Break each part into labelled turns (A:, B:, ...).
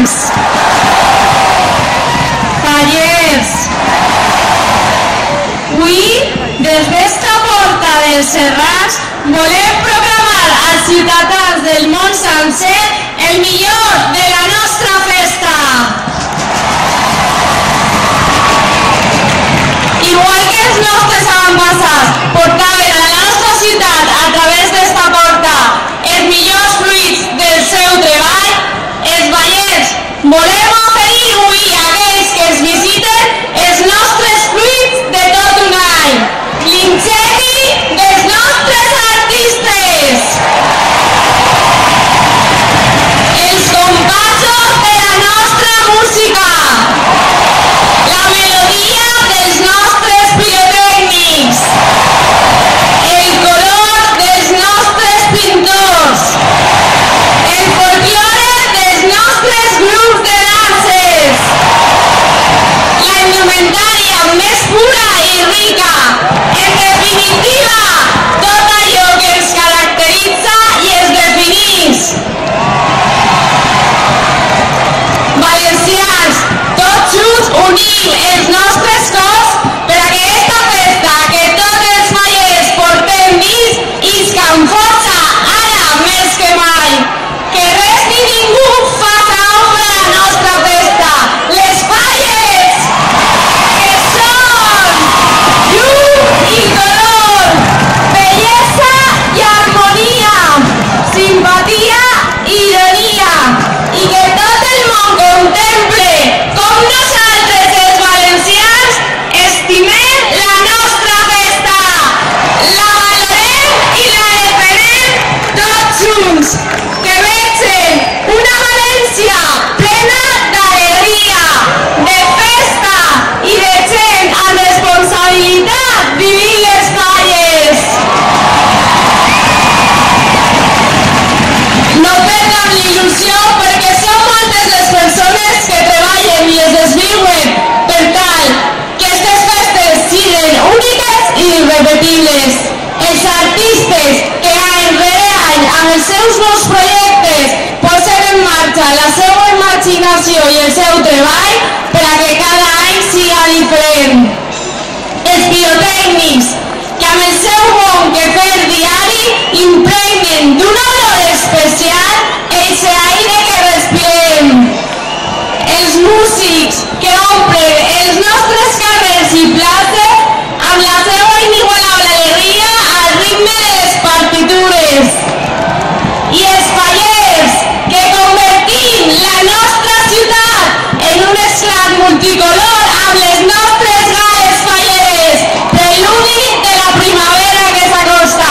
A: Camps. Fallers, avui, des d'esta porta dels Serrats, volem proclamar als ciutadans del món sencer el millor de la nostra festa. Igual que els nostres avantpassats portaven a la nostra ciutat a través d'esta porta els millors fruits del seu treball, els Vallers volem oferir avui a aquells que ens visiten els nostres fruits de tot un any, l'ingeni dels nostres artistes, els compassos de la nostra música, la melodia dels nostres pirotècnics, el color dels nostres pintors, el folklore dels nostres grups de danses, la indumentària més pura i rica, en definitiva, tot allò que ens caracteritza i ens defineix. Valencians, tots junts unim els nostres cors per a que esta festa que tots els Vallers portem dins isca amb força ara més que mai. Que res ni ningú faça ombra a la nostra festa. Les Falles, que són llum i color, bellesa i harmonia, simpatia i ironia, i que tot el món contemple com nosaltres els valencians estimem la nostra festa, la valorem i la defensem tots junts. Que vegin una València plena d'alegria, de festa i de gent amb responsabilitat vivint les Falles. No perdem l'il·lusió perquè són moltes les persones que treballen i es desviuen per tal que aquestes festes siguin úniques i irrepetibles. Els artistes que any rere any amb els seus nous projectes posen en marxa la seva imaginació i el seu treball per a que cada any siga diferent. Els pirotècnics que amb el seu bon quefer diari impregnen d'una olor especial eixe aire que respirem. Els músics que omplen els nostres carrers i places amb la seva inigualable alegria al ritme de les partitures. I els Fallers que convertim la nostra ciutat en un esclat multicolor amb les nostres gales falleres, preludi de la primavera que s'acosta.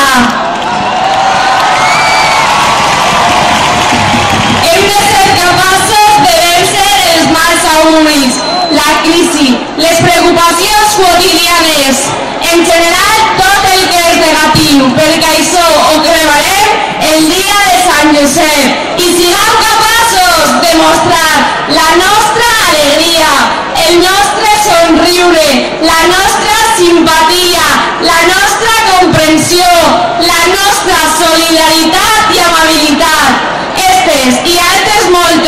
A: Hem de ser capaços de vèncer els mals augüis, la crisi, les preocupacions quotidianes, en general tot el que és negatiu, perquè això ho treballarem el dia de Sant Josep i siguem capaços de mostrar la nostra alegria, el nostre somriure, la nostra simpatia, la nostra comprensió, la nostra solidaritat i amabilitat. Estes i altres moltes